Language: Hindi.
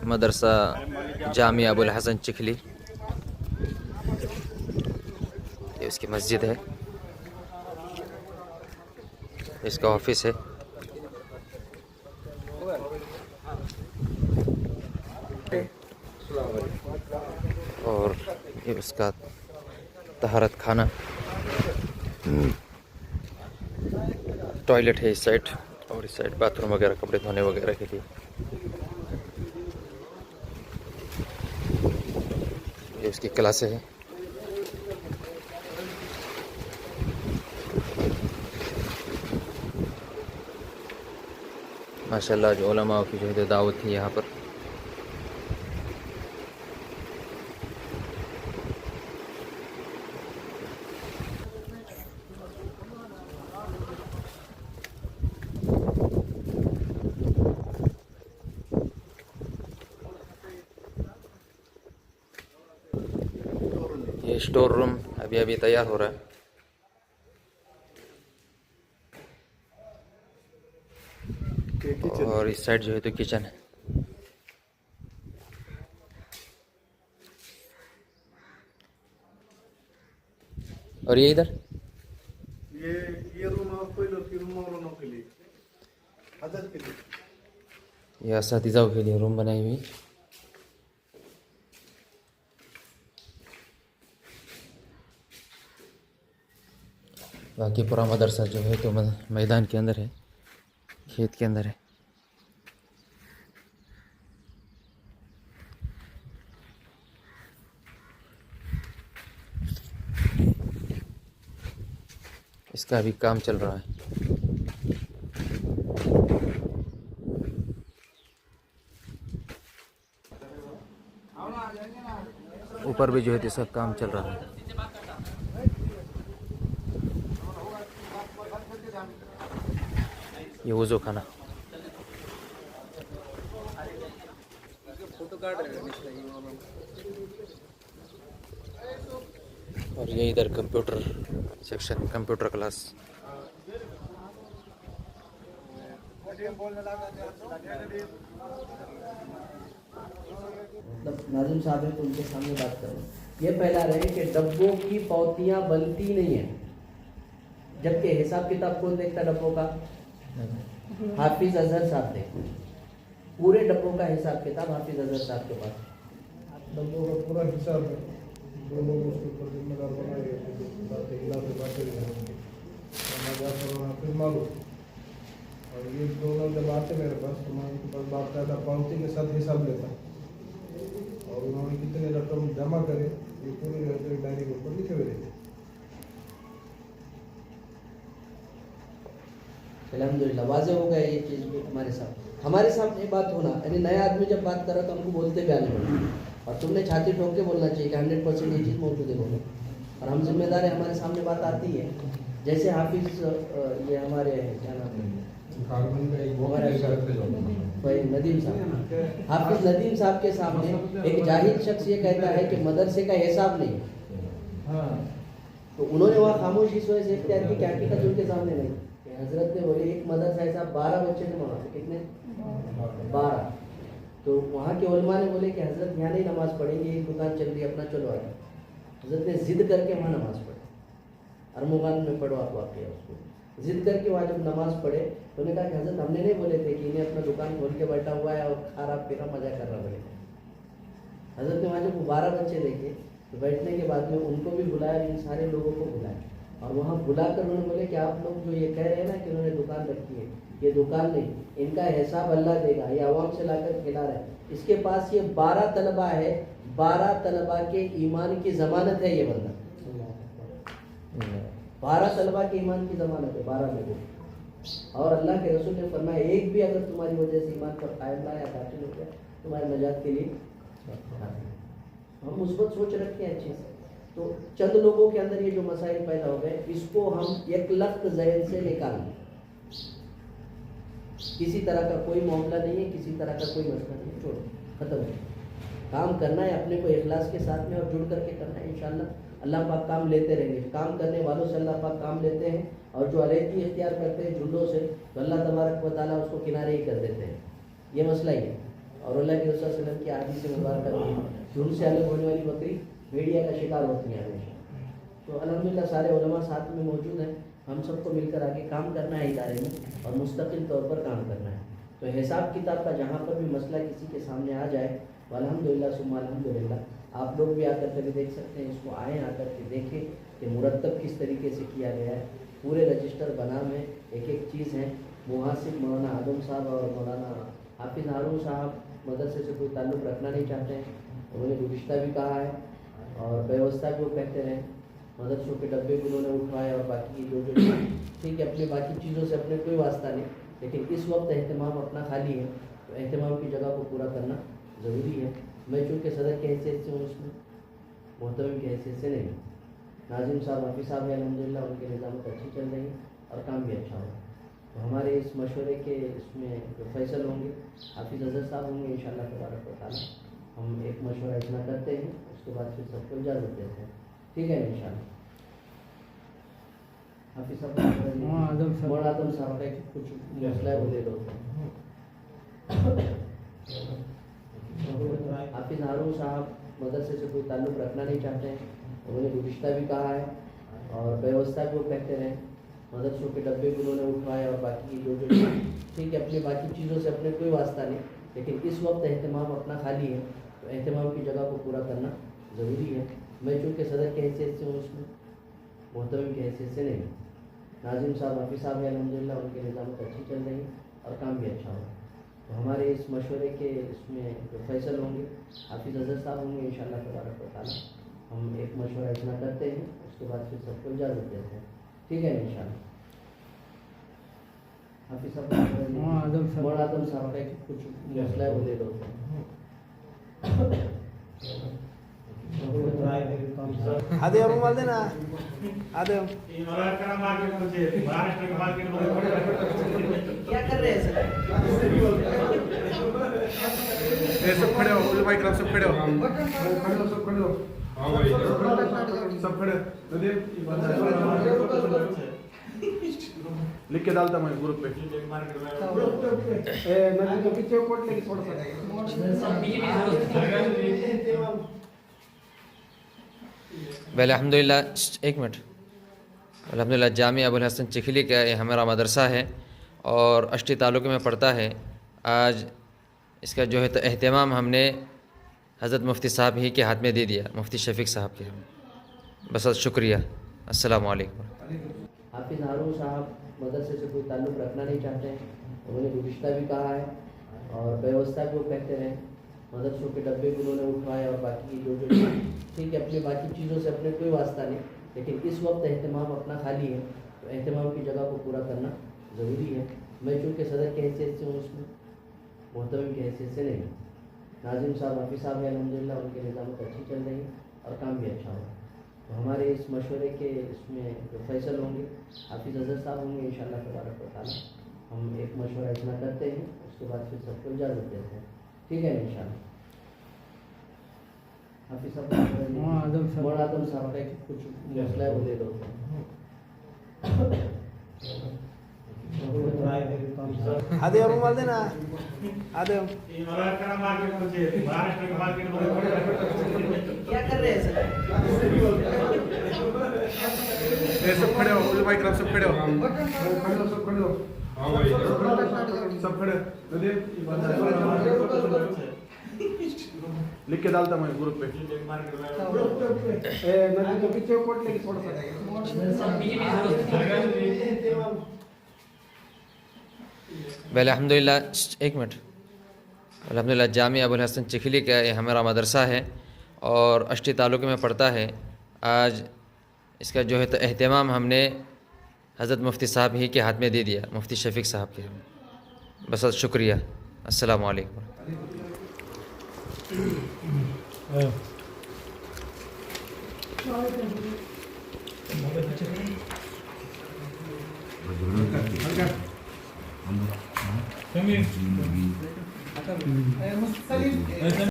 मदरसा जामिया अबुल हसन चिखली, ये उसकी मस्जिद है, इसका ऑफिस है। और ये उसका तहारत खाना, टॉयलेट है इस साइड, और इस साइड बाथरूम वगैरह, कपड़े धोने वगैरह के लिए। ये उसकी क्लासें हैं। माशाल्लाह जो उलमा की जो है दावत थी यहाँ पर। ये स्टोर रूम अभी अभी तैयार हो रहा है। और इस साइड जो है तो किचन है। और ये इधर ये रूम आपको रूम वालों के लिए, हजरत के लिए, ये असातिज़ाओं के लिए रूम बनाई हुई। बाकी पूरा मदरसा जो है तो मैदान के अंदर है, खेत के अंदर है। इसका अभी काम चल रहा है। ऊपर भी जो है तो सब काम चल रहा है। ये वज़ू खाना, और ये इधर computer section, computer class. Nazim साहब है तो उनके सामने बात करें। ये फैला रहे हैं कि डब्बों की पौतियां बनती नहीं है, जबकि हिसाब किताब कौन देखता डब्बों का? हाफिज अजहर साहब देखते। पूरे डब्बों का हिसाब किताब हाफिज अजहर साहब के पास। डब्बों का पूरा हिसाब है, जो लोग उसके ऊपर जिम्मेदार बनाए गए फिर मालूम। और ये दोनों जब आते मेरे पास तो मैं उनके पास बाकायदा पावती के साथ हिसाब लेता, और उन्होंने कितने रकम जमा करे ये पूरी डायरी के ऊपर लिखे हुए रहते। अल्हम्दुलिल्लाह वाज़ेह हो गया ये चीज़ भी हमारे सामने बात होना, यानी नया आदमी जब बात कर रहा तो हमको बोलते भी आने पड़े, और तुमने छाती ठोक के बोलना चाहिए कि 100% ये चीज़ मौजूद है बोलो। और हम जिम्मेदार है, हमारे सामने बात आती है। जैसे हाफिज ये हमारे क्या नाम है, भाई नदीम साहब, हाफिज नदीम साहब के सामने एक जाहिल शख्स ये कहता है कि मदरसे का हिसाब नहीं, तो उन्होंने वहाँ खामोशी इस वजह से इख्तियार की, क्या हकीकत उनके सामने नहीं। हजरत ने बोले एक मदरसा ऐसा 12 बच्चे थे वहाँ पे, कितने? 12। तो वहाँ के उलमा ने बोले कि हजरत यहाँ नहीं नमाज पढ़ेंगे, एक दुकान चल रही है अपना, चलो आगे। हजरत ने जिद करके वहाँ नमाज पढ़ी, अरमुगान में पढ़ो आप वाक़या उसको, जिद करके वहाँ जब नमाज पढ़े तो उन्होंने कहा कि हजरत हमने नहीं बोले थे कि इन्हें अपना दुकान खोल के बैठा हुआ है और खा रहा पी रहा मजा कर रहा बोले। हजरत ने वहाँ जब 12 बच्चे देखे तो बैठने के बाद में उनको भी बुलाया, इन सारे लोगों को बुलाया, और वहाँ बुलाकर उन्होंने बोले कि आप लोग जो ये कह रहे हैं ना कि उन्होंने दुकान रखी है, ये दुकान नहीं, इनका हिसाब अल्लाह देगा, ये आवाम से लाकर खिला रहे हैं। इसके पास ये 12 तलबा है, 12 तलबा के ईमान की जमानत है ये बंदा, 12 तलबा के ईमान की जमानत है 12 लोगों। और अल्लाह के रसूल ने फरमाया एक भी अगर तुम्हारी वजह से ईमान पर कायम लाया दाखिल हो गया तुम्हारे नजात के लिए। हम मुस्बत सोच रखे हैं अच्छे से, तो चंद लोगों के अंदर ये जो मसाइल पैदा हो गए इसको हम एक लख्त ज़हन से निकाल लें। किसी तरह का कोई मामला नहीं है, किसी तरह का कोई मसला नहीं है, छोड़ो, खत्म है। काम करना है अपने को इखलास के साथ में और जुड़ करके करना है, इंशाअल्लाह अल्लाह पाक काम लेते रहेंगे। काम करने वालों से अल्लाह पाक काम लेते हैं, और जो अलैहिदी इख्तियार करते हैं झुंडों से तो अल्लाह तबारक व तआला उसको किनारे ही कर देते हैं। ये मसला ही है। और अल्लाह के रसूल सल्लल्लाहु अलैहि वसल्लम की हदीस मुबारक में झुंड से अलग होने वाली बकरी भेड़िया का शिकार होती है हमेशा। तो अल्हम्दुलिल्लाह सारे उलमा साथ में मौजूद हैं, हम सबको मिलकर आगे काम करना है इदारे में और मुस्तकिल तौर पर काम करना है। तो हिसाब किताब का जहाँ पर भी मसला किसी के सामने आ जाए, अल्हम्दुलिल्लाह सुम्मा अल्हम्दुलिल्लाह आप लोग भी आकर के देख सकते हैं, इसको आएँ आकर के देखें कि मुरतब किस तरीके से किया गया है। पूरे रजिस्टर बना में एक एक चीज़ है। मुहासिब मौलाना आदम साहब और मौलाना हाफिज़ हारून साहब मदरसे से कोई ताल्लुक़ रखना नहीं चाहते हैं, उन्होंने गुज़िश्ता भी कहा है और व्यवस्था भी वो कहते रहे। मदरसों के डब्बे भी उन्होंने उठवाए और बाकी जो ठीक है अपनी बाकी चीज़ों से अपने कोई वास्ता नहीं, लेकिन इस वक्त एहतमाम अपना खाली है, तो एहतमाम की जगह को पूरा करना ज़रूरी है। मैं चूँकि सदर की हैसियत से हूँ, उसमें मोहतरम की हैसियत से नहीं। नाजिम साहब हाफिज़ साहब अल्हम्दुलिल्लाह उनकी निज़ामत अच्छी चल रही है और काम भी अच्छा होगा। तो हमारे इस मशवरे के इसमें जो फैसल होंगे हाफिज़ अज़हर साहब होंगे इंशाअल्लाह तबारक व तआला। हम एक मशवरा इतना करते हैं, उसके बाद फिर सबको इजाज़त देते हैं, ठीक है इंशाअल्लाह। हाफिज़ साहब मौलाना आदम साहब का कुछ मसला है वो ले लो। हाफिज़ हारून साहब मदरसे से कोई ताल्लुक़ रखना नहीं चाहते हैं, उन्होंने गुज़िश्ता भी कहा है और व्यवस्था भी वो कहते रहे। मदरसों के डब्बे भी उन्होंने उठवाए और बाकी जो ठीक है अपनी बाकी चीज़ों से अपने कोई वास्ता नहीं, लेकिन इस वक्त एहतमाम अपना खाली है, तो एहतमाम की जगह को पूरा करना ज़रूरी है। मैं चूँकि सदर की हैसियत से हूँ, उसमें मोहतरम की हैसियत से नहीं। नाजिम साहब हाफिज़ साहब अल्हम्दुलिल्लाह उनकी निज़ामत अच्छी चल रही है और काम भी अच्छा होगा। तो हमारे इस मशवरे के इसमें जो फैसल होंगे हाफिज़ अज़हर साहब होंगे इंशाअल्लाह तबारक व तआला। हम एक मशवरा इतना करते हैं, उसके बाद फिर सबको इजाज़त देते हैं, ठीक है इंशाअल्लाह। हाफिज़ साहब मौलाना आदम साहब का कुछ मसला है वो ले लो। आधे और मोबाइल देना आधे क्या कर रहे हैं सर? सब खड़े हो, उलमा इकराम सब खड़े हो, सब खड़े हो, सब खड़े लिख के डालता मैं ग्रुप पे। मैं तो पीछे कोट लेके थोड़ा सा अल्हम्दुलिल्लाह एक मिनट। अल्हम्दुलिल्लाह जामिया अबुल हसन चिखली का ये हमारा मदरसा है और अष्टी तालुके में पढ़ता है। आज इसका जो है तो एहतमाम हमने हज़रत मुफ्ती साहब ही के हाथ में दे दिया, मुफ्ती शफीक साहब के। बस शुक्रिया, अस्सलामु अलैकुम। हाफिज़ हारून साहब मदरसे से कोई ताल्लुक़ रखना नहीं चाहते हैं, उन्होंने गुज़िश्ता भी कहा है और व्यवस्था भी वो कहते रहे। मदरसों के डब्बे भी उन्होंने उठवाए और बाकी जो ठीक है अपनी बाकी चीज़ों से अपने कोई वास्ता नहीं, लेकिन इस वक्त एहतमाम अपना खाली है, तो एहतमाम की जगह को पूरा करना ज़रूरी है। मैं चूँकि सदर की हैसियत से हूँ, उसमें मोहतरम की हैसियत से नहीं। नाजिम साहब हाफिज़ साहब अल्हम्दुलिल्लाह उनकी निज़ामत अच्छी चल रही है और काम भी अच्छा होगा। तो हमारे इस मशवरे के इसमें जो फैसल होंगे हाफिज़ अज़हर साहब होंगे इंशाअल्लाह तबारक व तआला। हम एक मशवरा इतना करते हैं, उसके बाद फिर सबको इजाज़त देते हैं, ठीक है इंशाअल्लाह। हाफिज़ साहब मौलाना आदम साहब का कुछ मसला है वो ले लो। आधे और मोबाइल देना आधे क्या कर रहे हैं सर? सब खड़े हो, उलमा इकराम सब खड़े हो, सब खड़े हो, सब खड़े लिख के डालता मैं ग्रुप पे। मैं तो पीछे कोट लेके थोड़ा सा अल्हम्दुलिल्लाह एक मिनट। अल्हम्दुलिल्लाह जामिया अबुल हसन चिखली का ये हमारा मदरसा है और अष्टी तालुके में पढ़ता है। आज इसका जो है तो एहतमाम हमने हज़रत मुफ्ती साहब ही के हाथ में दे दिया, मुफ्ती शफीक साहब के। बस शुक्रिया, अस्सलामु अलैकुम।